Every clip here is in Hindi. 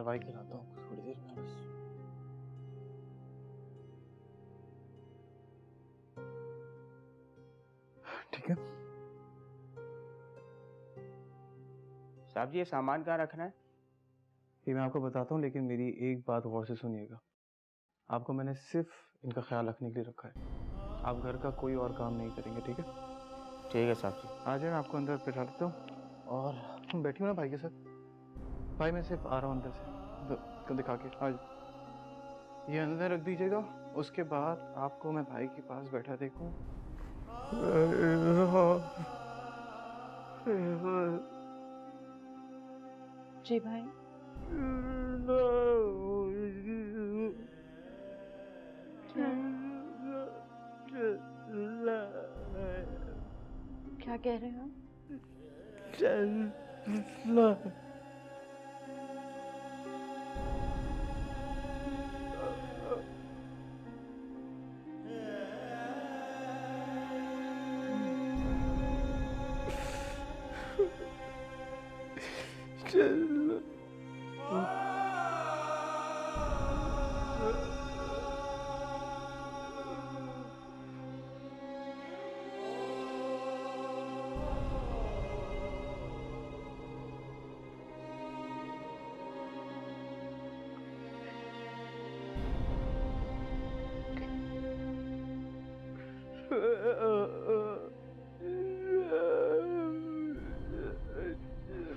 दवाई खिलाता हूँ थोड़ी देर में बस। ठीक है साहब जी, ये सामान कहाँ रखना है? ये मैं आपको बताता हूँ, लेकिन मेरी एक बात गौर से सुनिएगा। आपको मैंने सिर्फ इनका ख्याल रखने के लिए रखा है। आप घर का कोई और काम नहीं करेंगे, ठीक है? ठीक है साहब जी। आ जाए, मैं आपको अंदर बैठा देता हूँ और तुम बैठी हो ना भाई के साथ। भाई मैं सिर्फ आ रहा हूँ अंदर से, तो दिखा के आज ये अंदर रख दीजिएगा। उसके बाद आपको मैं भाई के पास बैठा देखूँ। जी भाई। क्या क्या कह रहे हो?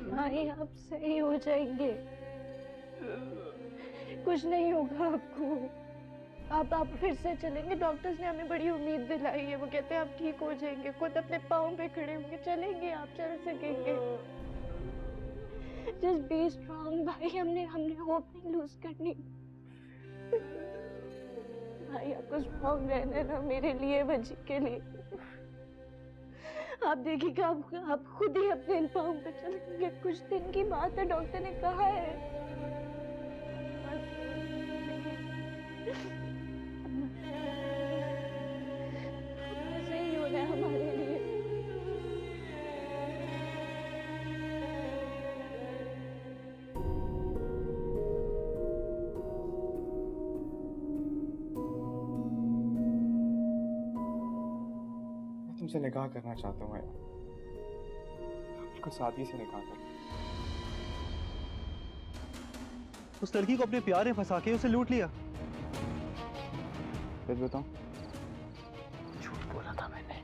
भाई आप सही हो जाएंगे, कुछ नहीं होगा आपको। आप फिर से चलेंगे। डॉक्टर्स ने हमें बड़ी उम्मीद दिलाई है। वो कहते हैं आप ठीक हो जाएंगे, खुद अपने पाँव पे खड़े होंगे, चलेंगे, आप चल सकेंगे। जस्ट बी स्ट्रांग भाई। हमने होप नहीं लूज करनी। भाई आपको स्ट्रांग रहना है ना, मेरे लिए, बच्ची के लिए। आप देखिएगा, आप खुद ही अपने इन पाँव पे चलेंगे। कुछ दिन की बात है, डॉक्टर ने कहा है। सही हो रहा है हमारे लिए। मैं तुमसे निकाह करना चाहता हूँ यार, आपको शादी से निकाह कर। उस लड़की को अपने प्यार में फंसा के उसे लूट लिया। सच बताऊं, झूठ बोला था मैंने।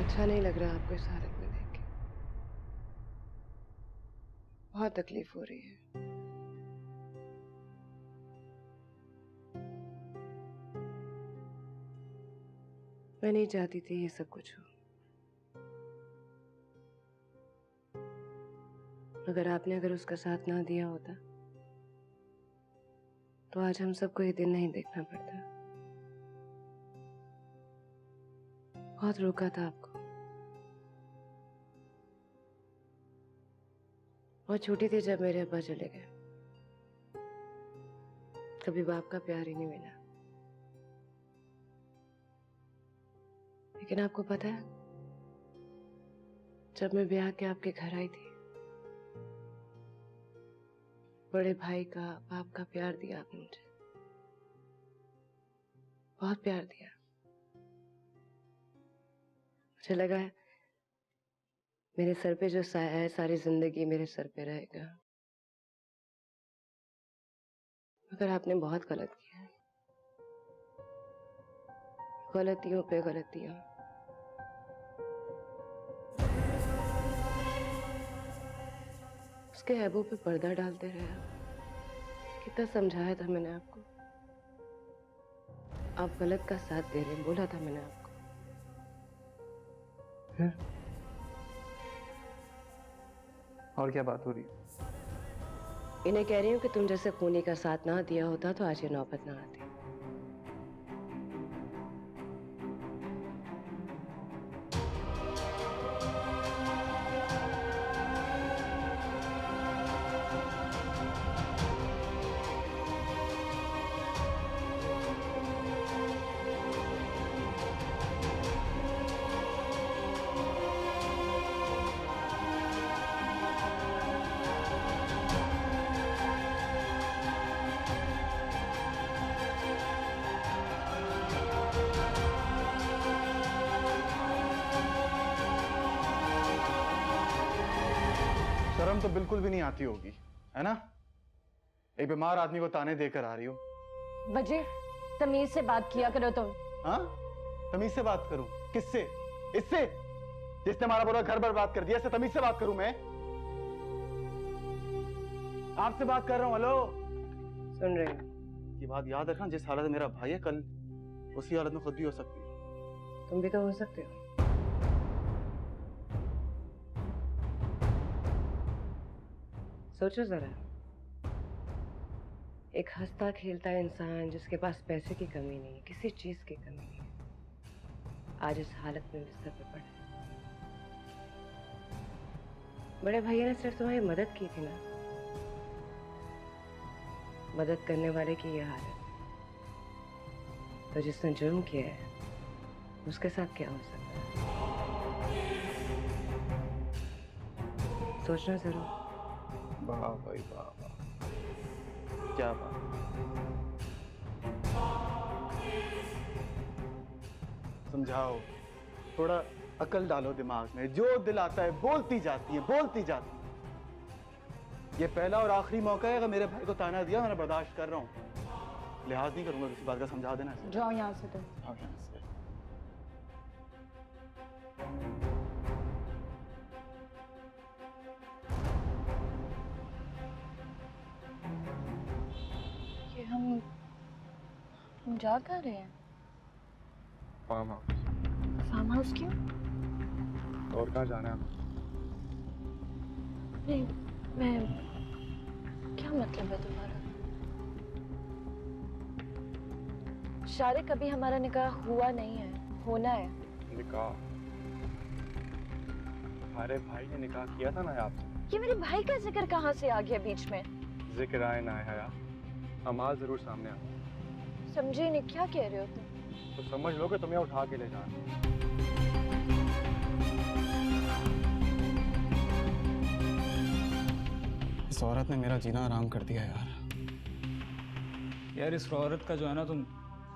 अच्छा नहीं लग रहा आपको इस हालत में देख के। बहुत तकलीफ हो रही है। मैं नहीं चाहती थी ये सब कुछ हो, मगर आपने अगर उसका साथ ना दिया होता तो आज हम सबको ये दिन नहीं देखना पड़ता। बहुत रोका था आपको। बहुत छोटी थी जब मेरे अब्बा चले गए। कभी बाप का प्यार ही नहीं मिला। लेकिन आपको पता है, जब मैं ब्याह के आपके घर आई थी, बड़े भाई का, बाप का प्यार दिया आपने मुझे। बहुत प्यार दिया। मुझे लगा है मेरे सर पे जो साया है सारी जिंदगी मेरे सर पे रहेगा। मगर आपने बहुत गलत किया है। गलतियों पे गलतियां। उसके ऐबों पे पर्दा डालते रहे आप। कितना समझाया था मैंने आपको। आप गलत का साथ दे रहे हैं, बोला था मैंने आपको। और क्या बात हो रही है? इन्हें कह रही हूँ कि तुम जैसे खूनी का साथ ना दिया होता तो आज ये नौबत ना आती। तो बिल्कुल भी नहीं आती होगी, है ना? एक बीमार आदमी को ताने देकर आ रही हो। वजीर, तमीज से बात किया करो तुम। हाँ, तमीज से बात करूं? किससे? इससे जिसने हमारा पूरा घर बर्बाद कर दिया, इससे तमीज से बात करूं मैं? आपसे बात कर रहा हूं। हेलो, सुन रही हूँ। ये बात याद रखना, जिस हालत में मेरा भाई है, कल उसी हालत में खुद भी हो सकती है। तुम भी तो हो सकते हो। सोचो जरा, एक हंसता खेलता इंसान जिसके पास पैसे की कमी नहीं, किसी चीज की कमी नहीं, आज इस हालत में बिस्तर पे पड़ा है। बड़े भैया ने सिर्फ तुम्हारी मदद की थी ना, मदद करने वाले की ये हालत, तो जिसने जुर्म किया है उसके साथ क्या हो सकता है? सोचना जरूर। वाह भाई वाह वाह, क्या बात। समझाओ, थोड़ा अकल डालो दिमाग में। जो दिल आता है बोलती जाती है, बोलती जाती है। ये पहला और आखिरी मौका है। अगर मेरे भाई को ताना दिया, मैं बर्दाश्त कर रहा हूँ, लिहाज नहीं करूंगा किसी बात का। समझा देना इसे। जाओ यहाँ से तुम। हाँ, यहाँ से। ये हम जा कहाँ रहे हैं? Farm house. फार्म हाउस क्यों? और कहाँ जाना है? नहीं, मैं, क्या मतलब है तुम्हारा? शारिक, अभी हमारा निकाह हुआ नहीं है, होना है। निकाह? तुम्हारे भाई ने निकाह किया था ना आपसे। ये मेरे भाई का जिक्र कहाँ से आ गया बीच में? जिक्र आए ना आया यार, अमाल जरूर सामने आ। समझी नहीं, क्या कह रहे हो तुम? तो समझ लो कि तुम्हें उठा के ले जाना। इस औरत ने मेरा जीना आराम कर दिया यार। यार इस औरत का जो है ना, तुम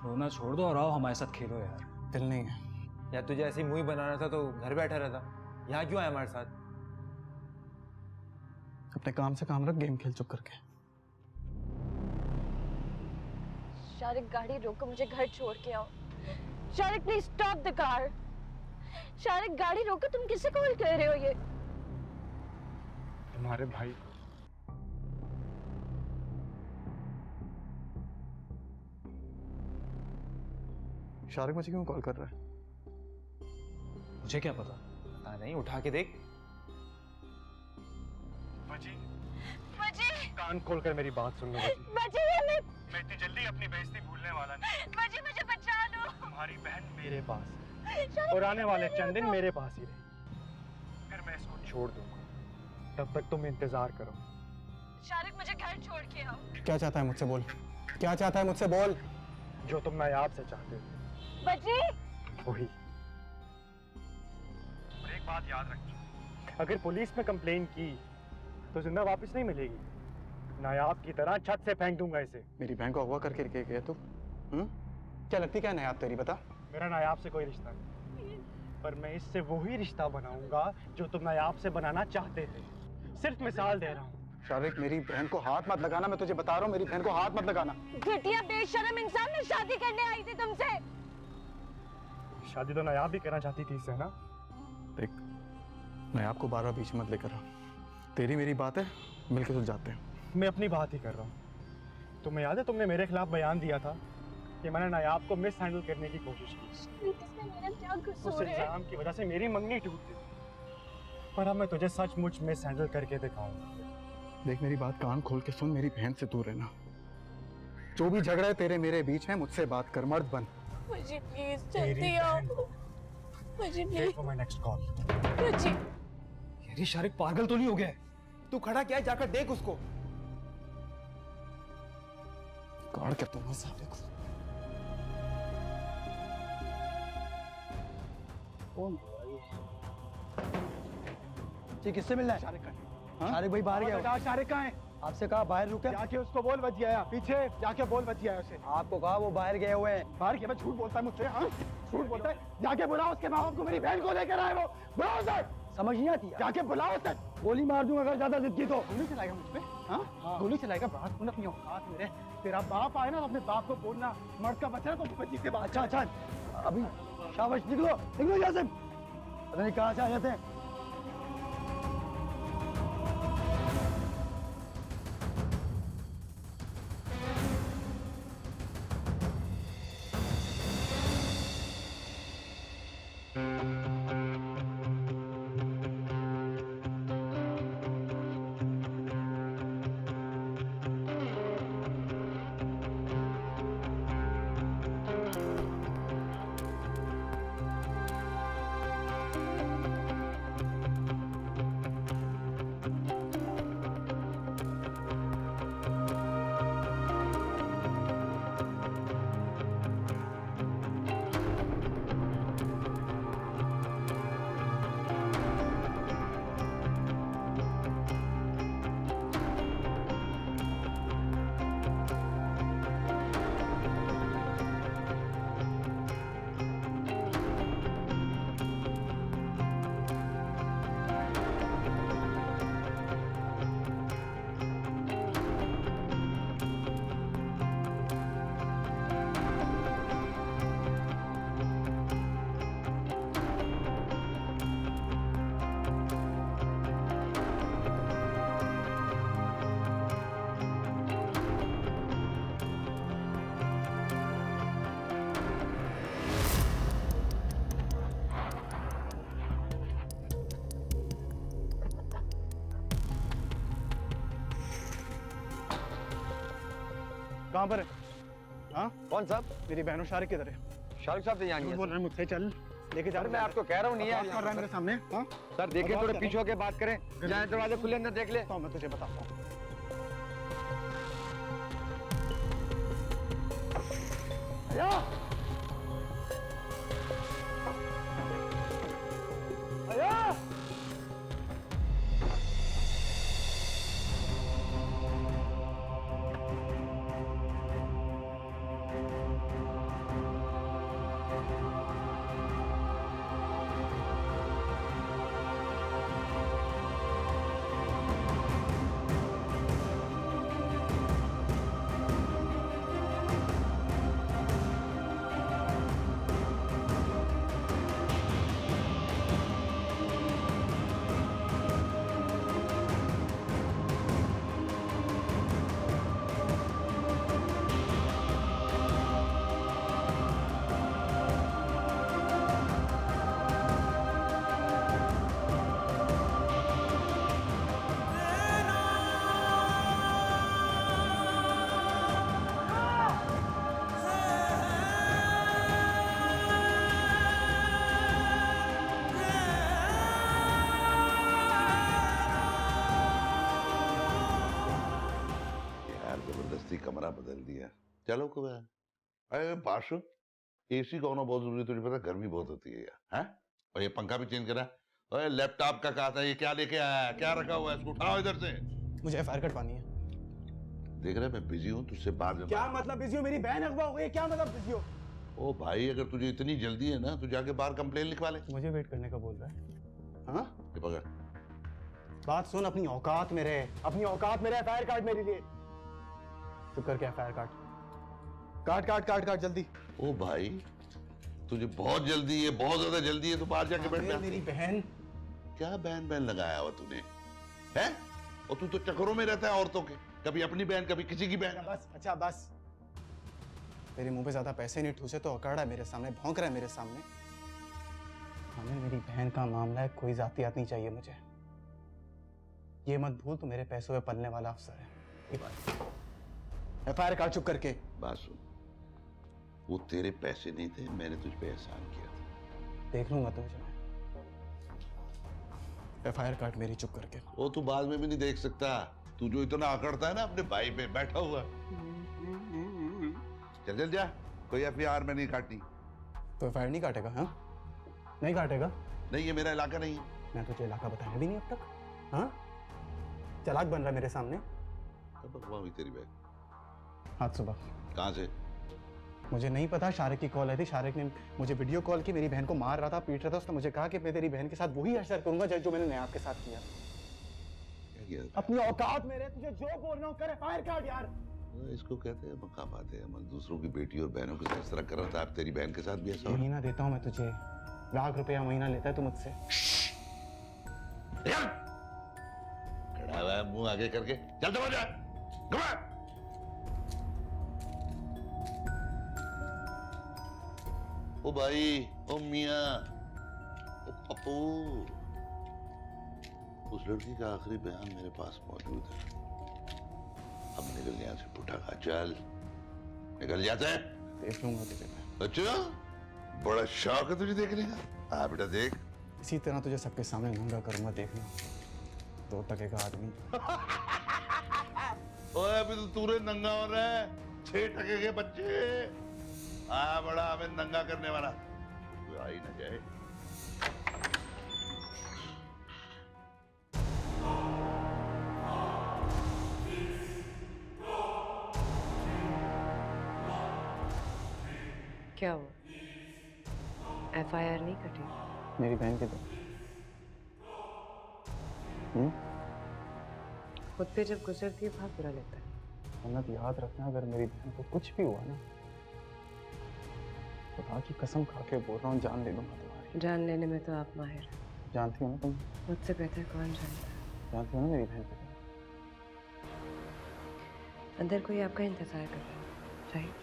रोना छोड़ दो और आओ हमारे साथ खेलो यार। दिल नहीं है या तुझे ऐसी मुंह बनाना था तो घर बैठा रहता, यहाँ क्यों आया हमारे साथ? अपने काम से काम रख, गेम खेल चुप करके। शारिक, गाड़ी रोको, मुझे घर छोड़ के आओ। Shariq, please stop the car. Shariq, गाड़ी रोको, तुम किसे कॉल कर रहे हो? ये तुम्हारे भाई। शारिक मुझे क्यों कॉल कर रहा है? मुझे क्या पता। पता नहीं, उठा के देख। बची, बची, कान खोल कर मेरी बात सुन लो बची। बची, मैं इतनी जल्दी अपनी बेइज्जती भूलने वाला नहीं। बची, मुझे बचा लो। तुम्हारी बहन मेरे पास है और आने वाले चंद दिन मेरे पास ही रहे, फिर मैं इसको छोड़ दूंगा। तब तक तुम इंतजार करो। शारिक, मुझे घर छोड़ के आओ। क्या चाहता है मुझसे? बोल, क्या चाहता है मुझसे? बोल। जो तुम नायाब से चाहते हो बची, वही। और एक बात याद रखनी, अगर पुलिस में कंप्लेन की तो जिंदा वापस नहीं मिलेगी। नायाब की तरह छत से फेंक दूंगा इसे। मेरी बहन को अगवा करके लेके गया तू? क्या लगती क्या नायाब तेरी? बता। मेरा नायाब से कोई रिश्ता नहीं, पर मैं इससे वही रिश्ता बनाऊंगा जो तुम नायाब से बनाना चाहते थे। सिर्फ मिसाल दे रहा हूँ। शारिक, मेरी बहन को हाथ मत लगाना। मैं तुझे बता रहा हूँ, मेरी बहन को हाथ मत लगाना। घटिया बेशरम इंसान, मैं शादी करने आई थी तुमसे। शादी तो नायाब भी करना चाहती थी इससे, है ना? देख, नायाब को बार बार बीच मत लेकर आ। तेरी मेरी बात है, मिलकर सुलझाते हैं। मैं अपनी बात ही कर रहा हूँ। तुम्हें याद है तुमने मेरे खिलाफ बयान दिया था कि मैंने नायाब को मिस हैंडल करने की कोशिश की। इसमें मेरा क्या उस कसूर है? इल्जाम की वजह से मेरी मंगनी टूट गई, पर अब मैं तुझे सचमुच मिस हैंडल करके दिखाऊंगा। देख, मेरी बात कान खोल के सुन। मेरी बहन से दूर रहना। जो भी झगड़ा है तेरे मेरे बीच है, मुझसे बात कर। मर्द बन। मुझे प्लीज जल्दी आओ। मुझे प्लीज। My next call. मुझे यार ये शारिक पागल तो नहीं हो गया है? तू खड़ा क्या है, जाकर देख उसको। काट के तुम साले को। कौन? जी, किससे मिलना है? शारिक का है। शारिक भाई बाहर गया। शारिक कहाँ है? आपसे कहा बाहर रुके। जाके उसको बोल बच गया। पीछे जाके बोल बच गया उसे। आपको कहा वो बाहर गए हुए हैं। बाहर क्या? मैं झूठ बोलता है मुझसे? हाँ, झूठ बोलता है। जाके बुलाओ उसके माँ बाप को, मेरी बहन को लेकर आए। वो बुलाओ सर। समझ नहीं आती है। जाके बुलाओ तक, गोली मार दूंगा अगर ज्यादा जिद की तो। गोली चलाएगा मुझ पे? हाँ गोली चलाएगा? बात सुन अपनी औकात मेरे। तेरा बाप आए ना तो अपने बाप को बोलना, मर्द का बच्चा है तो बच्ची से बात। अच्छा अच्छा, अभी शाबाश, निकलो निकलो यहाँ से। पता नहीं कहाँ से आ जाते हैं। कहाँ पर है? हाँ कौन साहब? मेरी बहनों शारिक किधर है? शाहरुख साहब नहीं क्यों बोल रहे हैं मुझसे? चल लेके जा। मैं आपको कह रहा हूँ नहीं बात कर रहा है मेरे सामने। हाँ सर, देखिए थोड़े पीछे होके बात करें। जहाँ दरवाजे खुले अंदर देख ले। तो मैं तुझे बताता हूँ। भैया भैया, कमरा बदल दिया। चलो कुबे। अरे पाशु, एसी का होना बहुत जरूरी है, तुझे पता गर्मी बहुत होती है यार। हैं? और ये पंखा भी चेंज करा। अरे लैपटॉप का कहा था, ये क्या लेके आया है? क्या रखा हुआ है? इसको उठाओ इधर से। मुझे एफआईआर कटवानी है। देख रहे मैं बिजी हूँ, तुझसे बाद में। क्या मतलब बिजी हो? मेरी बहन अगवा हो गई, क्या मतलब बिजी हो? ओ भाई, अगर तुझे इतनी जल्दी है ना तो जाके बाहर कंप्लेन लिखवा ले। मुझे वेट करने का बोल रहा है? हाँ ये पकड़। बात सुन, अपनी औकात में रहे। अपनी औकात में रहे। एफआईआर काट मेरे लिए। चुप करके एफआईआर काट। काट काट काट काट जल्दी। ओ भाई, तुझे बहुत जल्दी है, बहुत ज्यादा जल्दी है, तो बाहर जाके बैठ जा। मेरी बहन। क्या बहन बहन लगाया हुआ तूने? हैं? और तू तो चक्करों में रहता है औरतों के, कभी अपनी बहन कभी किसी की बहन। बस, अच्छा बस। तेरे मुंह पे ज्यादा पैसे नहीं ठूसे तो अकड़ रहा है मेरे सामने, भौंक रहा है मेरे सामने। हमें मेरी बहन का मामला है, कोई जातियात नहीं चाहिए मुझे। ये मत भूल, तू मेरे पैसों पे पलने वाला अफसर है। ये बात एफआईआर काट चुप करके। बात सुन, वो तेरे पैसे नहीं थे, मैंने तुझ पे एहसान किया था। देख लूंगा तुझे। एफआईआर काट मेरी, चुप करके। वो तू बाद में भी नहीं देख सकता। तू जो इतना अकड़ता है ना अपने भाई पे बैठा हुआ। चल चल जा, कोई एफआईआर में नहीं काटनी। तो एफआईआर नहीं काटेगा? हाँ नहीं काटेगा? नहीं, ये मेरा इलाका नहीं है। मैं तुझे इलाका बताया भी नहीं अब तक। हाँ चालाक बन रहा है मेरे सामने। कब अगवा हुई तेरी बहन? आज सुबह। कहाँ से? मुझे नहीं पता, शारिक की कॉल आई थी। शारिक ने मुझे वीडियो कॉल की, मेरी बहन को मार रहा था, पीट रहा था। उसने मुझे कहा कि मैं तेरी बहन के साथ वही हश्र करूंगा जो मैंने नयाब के साथ किया। अपनी औकात मेरे, तुझे जो बोल रहा हूँ करे, फायर काट यार। इसको कहते हैं मकामात अमल। दूसरों की बेटी और बहनों के साथ इस तरह कर रहा था, आप तेरी बहन के साथ भी ऐसा हो? महीना देता हूँ मैं तुझे, ₹1,00,000 महीना लेता है तू मुझसे। खड़ा हुआ है मुंह आगे करके, चल दबा जा, घुमा। ओ भाई, ओ मियां, ओ पप्पू, उस लड़की का आखिरी बयान मेरे पास मौजूद है। अब निकल यहाँ से पुठा खा, चल निकल जाता है। देख लूंगा तुझे। अच्छा, बड़ा शौक है तुझे देखने का। हाँ बेटा देख। इसी तरह तुझे सबके सामने नंगा करूंगा, देखना। 2 टके का आदमी। ओए अभी तो तूने नंगा हो रहा है, 6 टके के बच्चे। हाँ बड़ा हमें नंगा करने वाला, कोई आ ही ना जाए। क्या हुआ? FIR नहीं कटी? मेरी बहन के तो खुद पे जब गुजरती है बहुत बुरा लगता है। मन्नत याद रखना, अगर मेरी बहन को कुछ भी हुआ ना, खुदा की कसम खा के बोल रहा हूँ, जान ले लूंगा तुम्हारी। जान लेने में तो आप माहिर हैं। जानती हो ना तुम? मुझसे बेहतर कौन जानता है? जानती हो ना मेरी बहन को? अंदर कोई आपका इंतजार कर रहा है, राइट?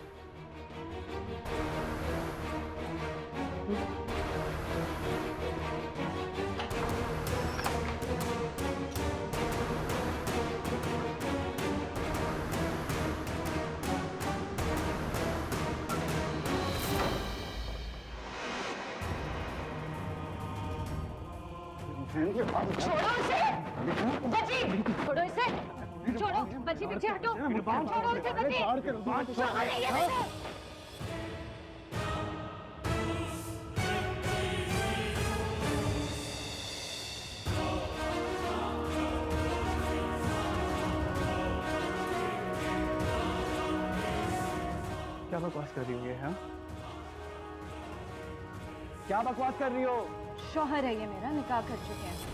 छोड़ो इसे, बची, छोड़ो इसे, छोड़ो, बची पीछे हटो, छोड़ो इसे, बची, छोड़ो नहीं ये मुझे। क्या बकवास कर रही हो ये? हाँ, क्या बकवास कर रही हो? शौहर है ये मेरा, निकाह कर चुके हैं।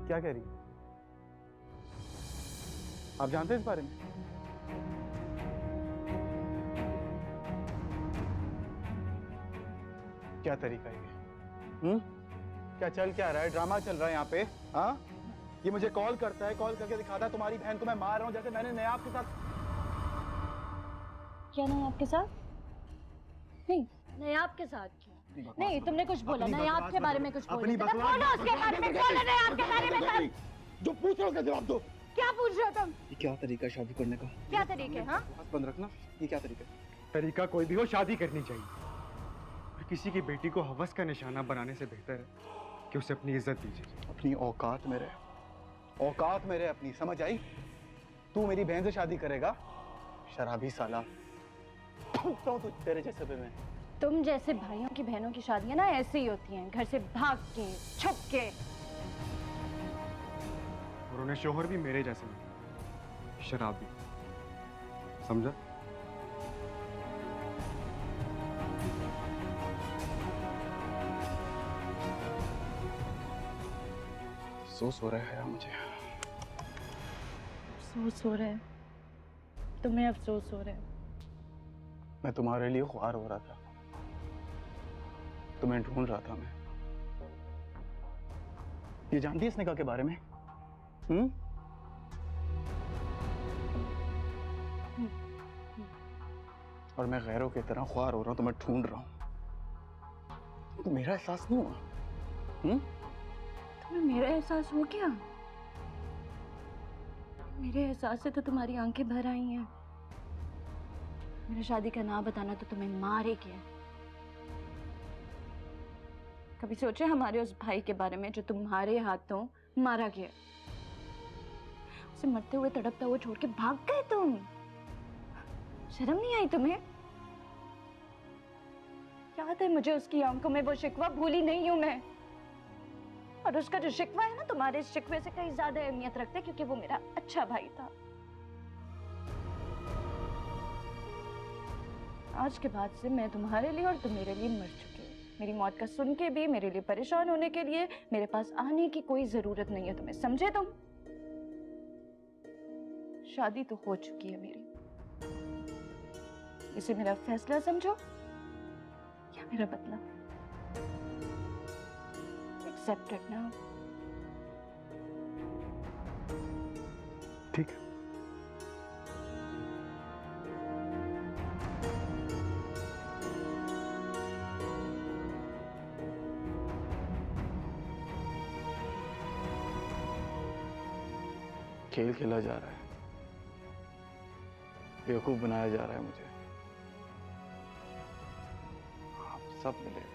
क्या कह रही है? आप जानते हैं इस बारे में? क्या तरीका है ये? क्या चल क्या रहा है? ड्रामा चल रहा है यहाँ पे? हाँ, ये मुझे कॉल करता है, कॉल करके दिखाता है तुम्हारी बहन को मैं मार रहा हूँ, जैसे मैंने नयाब के साथ। क्या नयाब के साथ? नहीं, नयाब के साथ क्यों? नहीं, तुमने कुछ बोला नयाब के बारे में, कुछ बोला बोलो उसके बारे में, बोलो नयाब के बारे में। जो पूछ रहा हूँ जवाब दो। क्या पूछ रहे हो तुम? ये क्या तरीका है शादी करने का? क्या तरीके? हाँ, बंद रखना। ये क्या तरीका? तरीका कोई भी हो, शादी करनी चाहिए। और किसी की बेटी को हवस का निशाना बनाने से बेहतर है कि उसे अपनी इज्जत दीजिए। अपनी औकात में रहे, औकात में रहे अपनी, समझ आई? तू मेरी बहन से शादी करेगा? शराबी साला। तो तेरे जैसे पे मैं। तुम जैसे भाइयों की बहनों की शादियां ना ऐसे ही होती हैं, घर से भाग के, छुप के। और उन्हें शोहर भी मेरे जैसे मिले, शराबी, समझा? अफसोस हो रहा है मुझे। अफसोस हो रहा है? तुम्हें अफसोस हो रहा है? मैं तुम्हारे लिए ख्वार हो रहा था, तुम्हें ढूंढ रहा था मैं। ये जानती है इस निकाह के बारे में? और मैं गैरों की तरह ख्वार हो रहा हूं, तुम्हें ढूंढ रहा हूं। तो मेरा एहसास नहीं हुआ? तुम्हें मेरा एहसास हो गया? मेरे एहसास से तो तुम्हारी आंखें भर आई हैं। मेरा शादी का ना बताना तो तुम्हें मार ही गया। कभी सोचे हमारे उस भाई के बारे में जो तुम्हारे हाथों मारा गया? उसे मरते हुए तड़पता हुआ छोड़ के भाग गए तुम। शर्म नहीं आई तुम्हें? याद है मुझे उसकी आंखों में वो शिकवा, भूली नहीं हूं मैं। और उसका जो शिकवा है ना, तुम्हारे शिकवे से कहीं ज्यादा अहमियत रखते, क्योंकि वो मेरा अच्छा भाई था। आज के बाद से मैं तुम्हारे लिए और तुम मेरे लिए मर चुके हो। मेरी मौत का सुन के भी मेरे लिए परेशान होने के लिए मेरे पास आने की कोई जरूरत नहीं है तुम्हें, समझे तुम? शादी तो हो चुकी है मेरी, इसे मेरा फैसला समझो या मेरा बदला। Accept it now. ठीक है। खेल खेला जा रहा है, बेवकूफ बनाया जा रहा है मुझे। आप सब मिले हुए।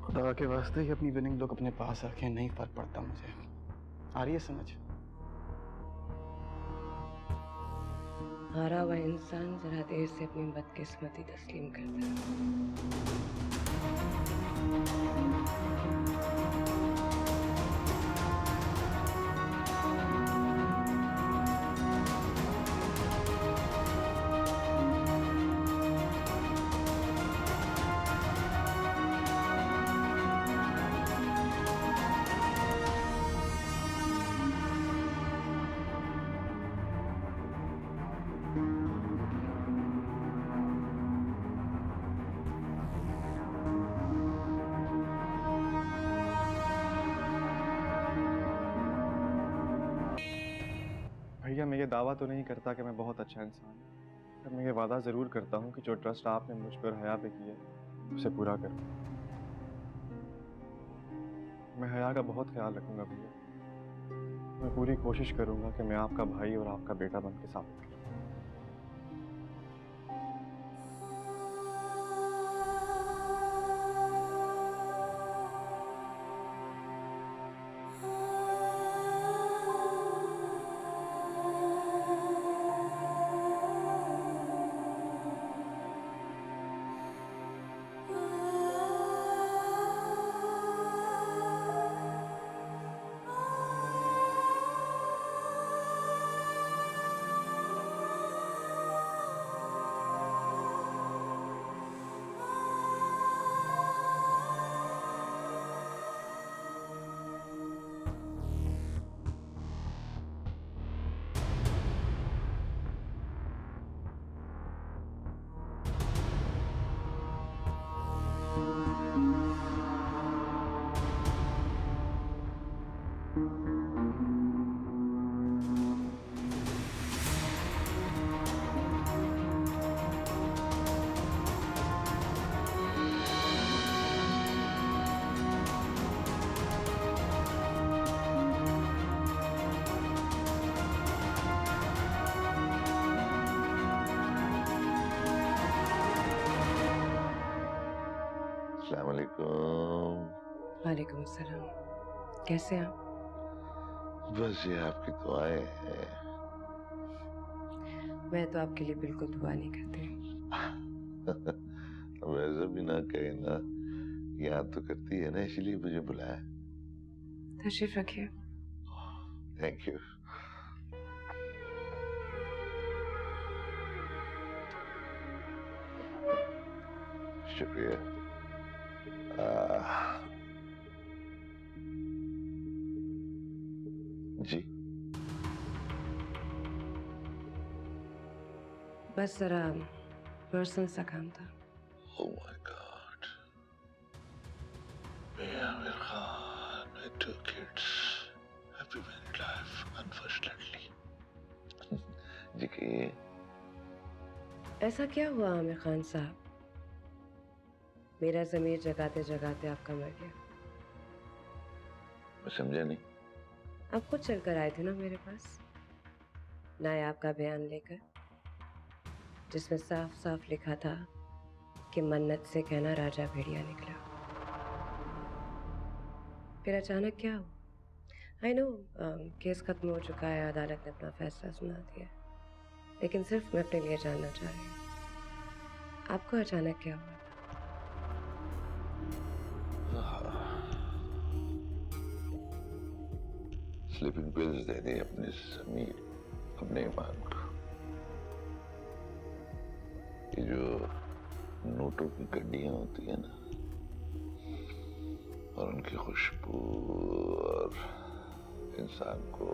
खुदा के वास्ते ही अपनी विनिंग लोग अपने पास रखें, नहीं फर्क पड़ता मुझे। आ रही है समझ? हारा हुआ इंसान जरा देर से अपनी बदकिस्मती तस्लीम करता है। भैया मैं ये दावा तो नहीं करता कि मैं बहुत अच्छा इंसान हूँ, पर मैं ये वादा ज़रूर करता हूँ कि जो ट्रस्ट आपने मुझ पर हया पे किया उसे पूरा करूँ। मैं हया का बहुत ख्याल रखूँगा भैया। मैं पूरी कोशिश करूँगा कि मैं आपका भाई और आपका बेटा बन के साबित करूँ। अस्सलाम वालेकुम। वालेकुम सलाम। कैसे हैं आप? बस ये आपकी दुआएं हैं। मैं तो आपके लिए बिल्कुल दुआ नहीं करती। वैसे भी ना कहे ना, याद तो करती है ना, इसलिए मुझे बुलाया। तशरीफ रखिए। Thank you. शुक्रिया। जी बस जरा पर्सनल सा काम था। Oh my God. Me, Amir Khan, with 2 kids, happy married life, unfortunately. जी कहिए। ऐसा क्या हुआ आमिर खान साहब? मेरा ज़मीर जगाते जगाते आपका मर गया। मैं समझा नहीं। आप खुद चलकर आए थे ना मेरे पास, नायाब का बयान लेकर, जिसमें साफ साफ लिखा था कि मन्नत से कहना राजा भेड़िया निकला। फिर अचानक क्या हुआ? आई नो केस खत्म हो चुका है, अदालत ने अपना फैसला सुना दिया, लेकिन सिर्फ मैं अपने लिए जानना चाह रही हूँ, आपको अचानक क्या हुआ? स्लीपिंग पिल्स दे दी अपने समीर, अपने ईमान को। ये जो नोटों की गड्डियां होती है ना, और उनकी खुशबू और इंसान को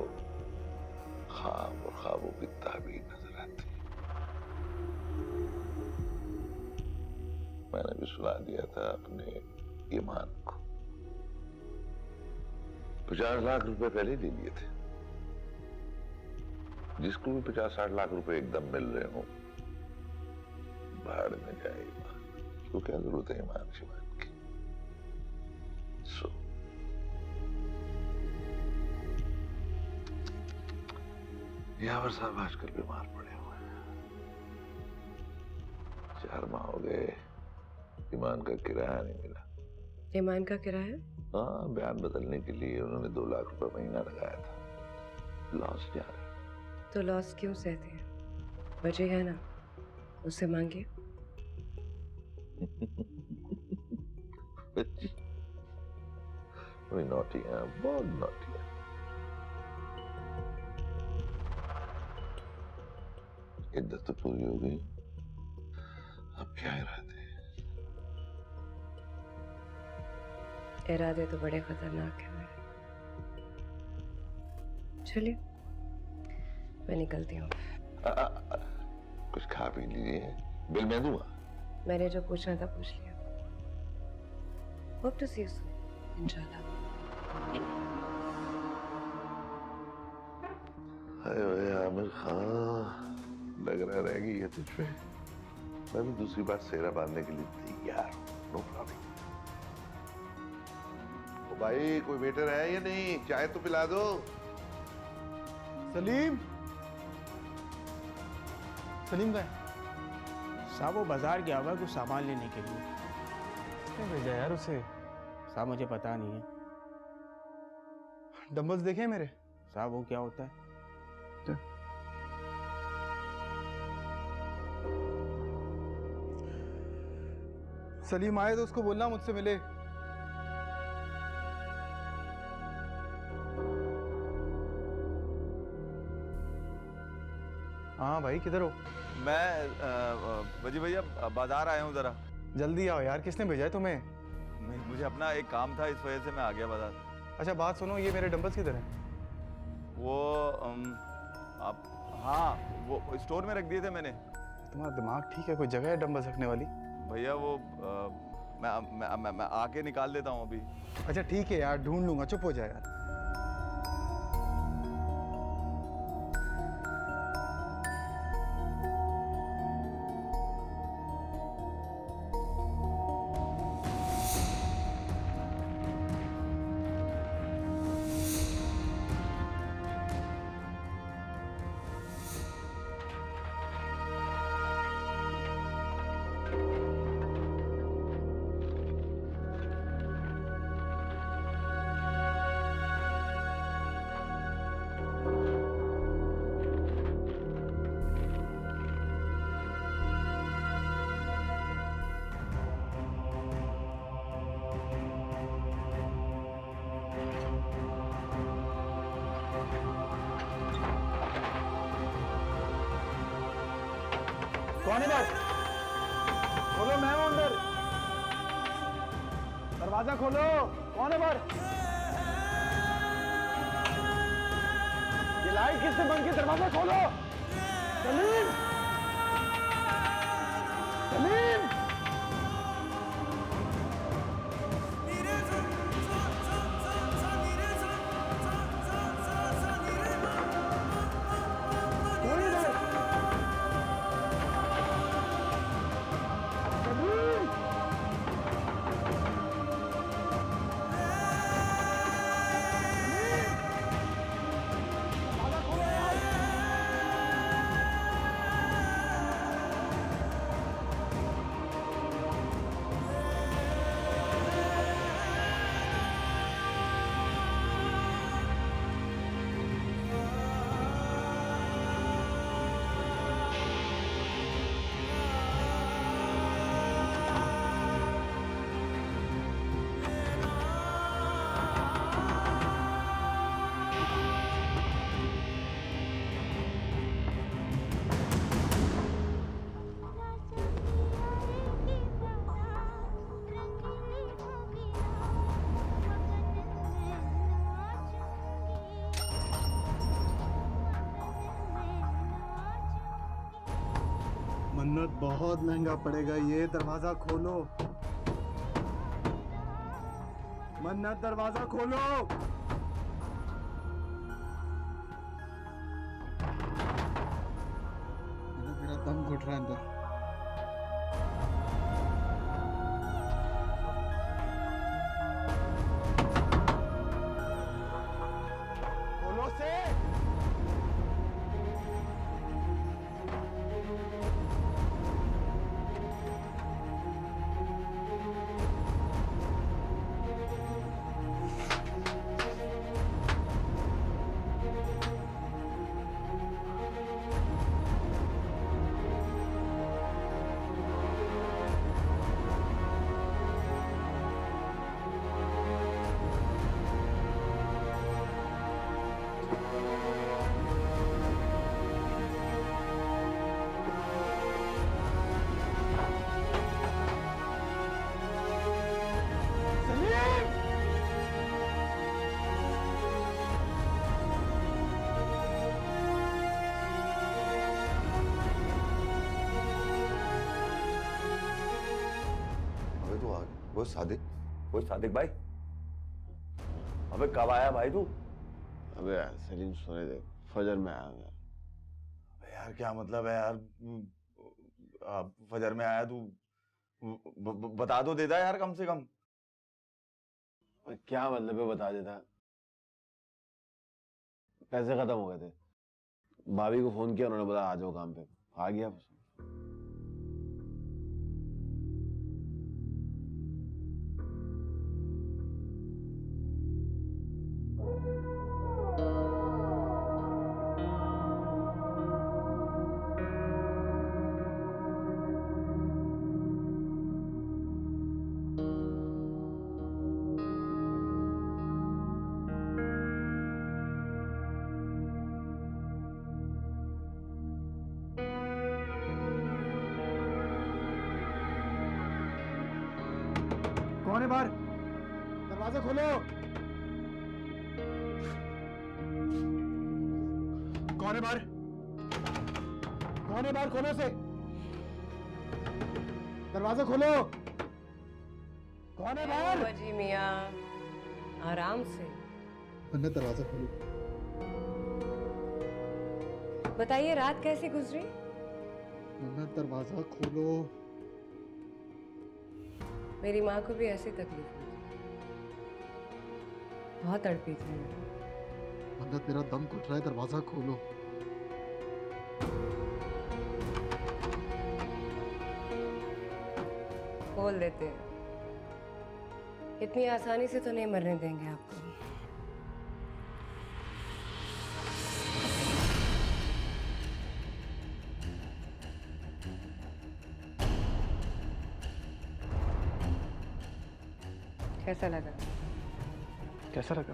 ख्वाब और ख्वाबों की ताबीर नजर आती है। मैंने भी सुला दिया था अपने ईमान को। 50 लाख रुपए पहले ही दे दिए थे। जिसको भी 50-60 लाख रुपए एकदम मिल रहे हो, भाड़ में जाएगा। उसको क्या जरूरत है ईमान शिमान की? यावर साहब आजकल बीमार पड़े हुए हैं। 4 माह हो गए, ईमान का किराया नहीं मिला। ईमान का किराया? हाँ, बयान बदलने के लिए उन्होंने 2 लाख रुपए महीना लगाया था। लॉस जा रहा है। तो लॉस क्यों सहते हैं? वजह है ना, उससे मांगिए। वही नॉटी है, बहुत नॉटी है। इद्दत तो पूरी हो गई, अब क्या इरादे? इरादे तो बड़े खतरनाक हैं मेरे। चलिए, मैं निकलती हूँ। कुछ खा पी लीजिए, बिल मैं दूंगा। मैंने जो पूछना था पूछ लिया। Hope to see you soon, इंशाल्लाह। हाय आमिर खान, लग रहा रहेगी ये तुझ पे। मैं भी दूसरी बार सेहरा बांधने के लिए तैयार हूँ। No problem. भाई कोई वेटर है या नहीं? चाय तो पिला दो। सलीम, सलीम का साहब वो बाजार गया हुआ है कुछ सामान लेने के लिए। किसने भेजा यार उसे? साहब मुझे पता नहीं है। डंबल्स देखे मेरे? साहब वो क्या होता है? सलीम आए तो उसको बोलना मुझसे मिले। हाँ भाई, किधर हो? मैं वजी भैया बाजार आया हूँ जरा। जल्दी आओ यार, किसने भेजा है तुम्हें? मुझे अपना एक काम था, इस वजह से मैं आ गया बाजार। अच्छा बात सुनो, ये मेरे डंबल्स किधर हैं? वो आप, हाँ वो स्टोर में रख दिए थे मैंने। तुम्हारा दिमाग ठीक है? कोई जगह है डंबल्स रखने वाली? भैया वो मैं आके निकाल देता हूँ अभी। अच्छा ठीक है यार, ढूंढ लूंगा, चुप हो जाए यार। कौन है बात? खोलो, मैं हूं अंदर। दरवाजा खोलो, कौन है बाहर? ये लाइट किसने बंद की? दरवाजा खोलो। सलीम, सलीम। मन्नत बहुत महंगा पड़ेगा, ये दरवाजा खोलो। मन्नत दरवाजा खोलो। मेरा दम घुट रहा है अंदर। खोलो से। वो सादिक भाई, अबे कब आया भाई तू? अबे यार सलीम सोने दे, फजर में आया मैं। अबे यार क्या मतलब है यार, फजर में आया तू? बता तो देता यार कम से कम। क्या मतलब है बता देता? पैसे खत्म हो गए थे, भाभी को फोन किया, उन्होंने बोला आ जाओ काम पे, आ गया बस। कौन है बाहर? दरवाजा खोलो। कौन है बाहर? कौन है बाहर? खोलो से। दरवाजा खोलो। कौन है बाहर? जी मियाँ, आराम से मन्नत दरवाजा खोलो। बताइए रात कैसी गुजरी? मन्नत दरवाजा खोलो। मेरी माँ को भी ऐसी तकलीफ हुई थी, बहुत तड़पी थी। मन्नत मेरा दम घुट रहा है, दरवाजा खोलो। खोल देते हैं, इतनी आसानी से तो नहीं मरने देंगे आपको। कैसा लगा? कैसा लगा?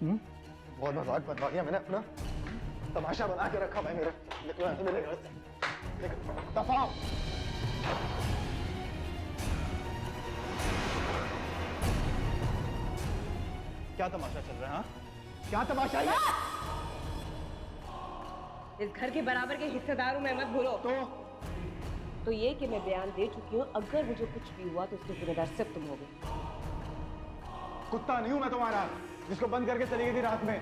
बहुत मजाक बनवा दिया मैंने अपना, तमाशा बना के रखा भाई मेरा। निकलो यहाँ से मेरे घर से, दफा हो। क्या तमाशा चल रहा है? हाँ, क्या तमाशा है? इस घर के बराबर के हिस्सेदारों में मत भूलो। तो ये कि मैं बयान दे चुकी हूँ, अगर मुझे कुछ भी हुआ तो उसके जिम्मेदार सिर्फ तुम होगे। कुत्ता नहीं हूं मैं तुम्हारा, जिसको बंद करके चली गई थी रात में।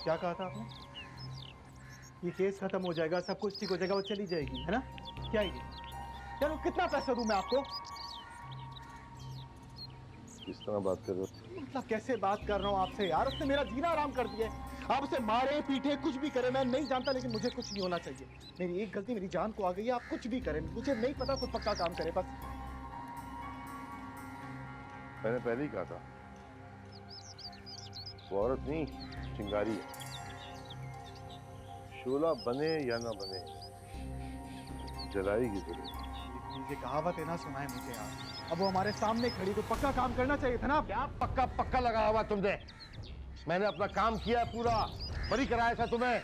क्या कहा था आपने? ये केस खत्म हो जाएगा, सब कुछ ठीक हो जाएगा, वो चली जाएगी, है ना? क्या है ये? चलो कितना पैसा दूं मैं आपको? किस तरह बात कर रहे हो? मतलब कैसे बात कर रहा हूँ आपसे यार? उसने मेरा जीना आराम कर दिया है। आप उसे मारे पीटे कुछ भी करें, मैं नहीं जानता, लेकिन मुझे कुछ नहीं होना चाहिए। मेरी एक गलती मेरी जान को आ गई है, आप कुछ भी करें, मुझे नहीं पता, कुछ पक्का काम करें बस। मैंने पहले ही कहा था, वो औरत नहीं, चिंगारी है। शोला बने या ना बने, जलाएगी जरूर। ये कहावत है ना, सुना है मुझे यार। अब वो हमारे सामने खड़ी, तो पक्का काम करना चाहिए था ना। क्या पक्का पक्का लगा हुआ तुमने? मैंने अपना काम किया पूरा, बरी कराया था तुम्हें।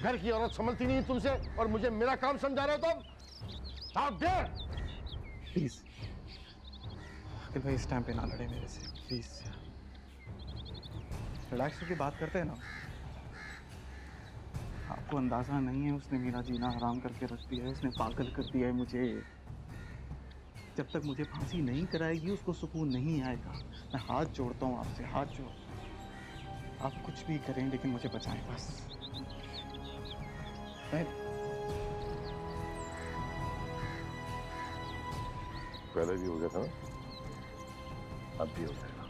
घर की औरत संभलती नहीं तुमसे और मुझे मेरा काम समझा रहे हो तुम? How dare! प्लीज अखिल भाई, इस टाइम पे ना लड़े मेरे से, प्लीज। रिलैक्स होकर बात करते हैं ना। आपको अंदाजा नहीं है, उसने मेरा जीना हराम करके रख दिया है, उसने पागल कर दिया है मुझे। जब तक मुझे फांसी नहीं कराएगी उसको सुकून नहीं आएगा। मैं हाथ जोड़ता हूँ आपसे, हाथ जोड़, आप कुछ भी करें लेकिन मुझे बचाएं बस। पहले भी हो गया था ना, अब भी हो जाएगा।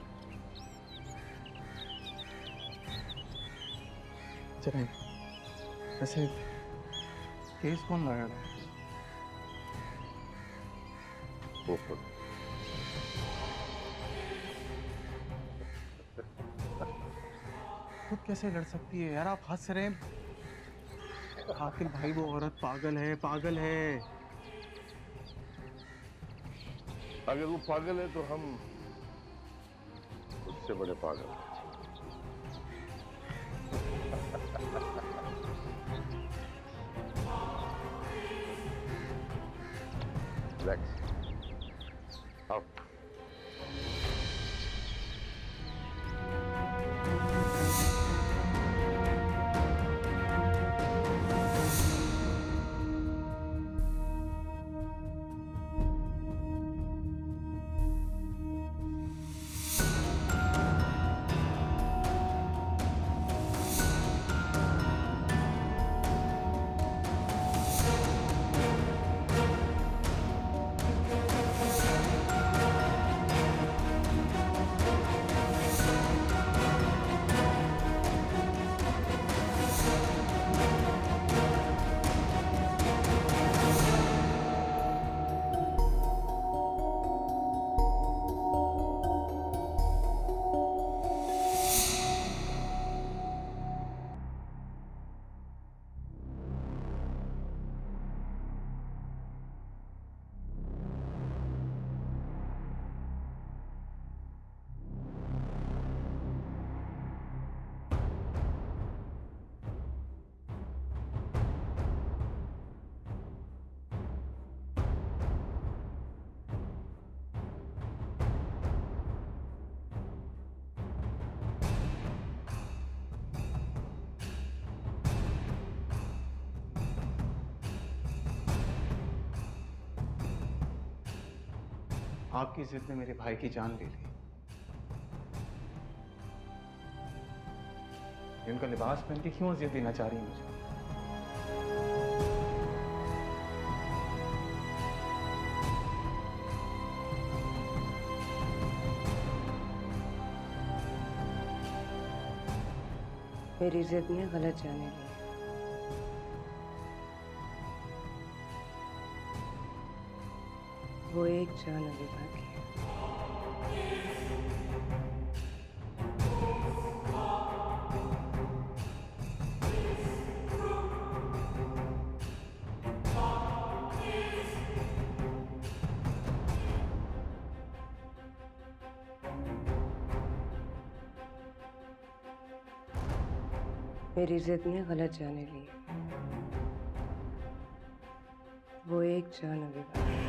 चलें, वैसे केस कौन लड़ रहा है? खुद कैसे लड़ सकती है यार? आप हंस रहे हैं। आखिर भाई वो औरत पागल है, पागल है। अगर वो पागल है तो हम उससे बड़े पागल हैं। Relax. Up. आपकी जिद ने मेरे भाई की जान ले ली। ये उनका लिबास पहन के क्यों जिद देना चाह रही है मुझे? मेरी जिद ने गलत जाने ली। वो एक जान अभी बाकी है। मेरी जिद ने गलत जाने ली। वो एक जान अभी बाकी है।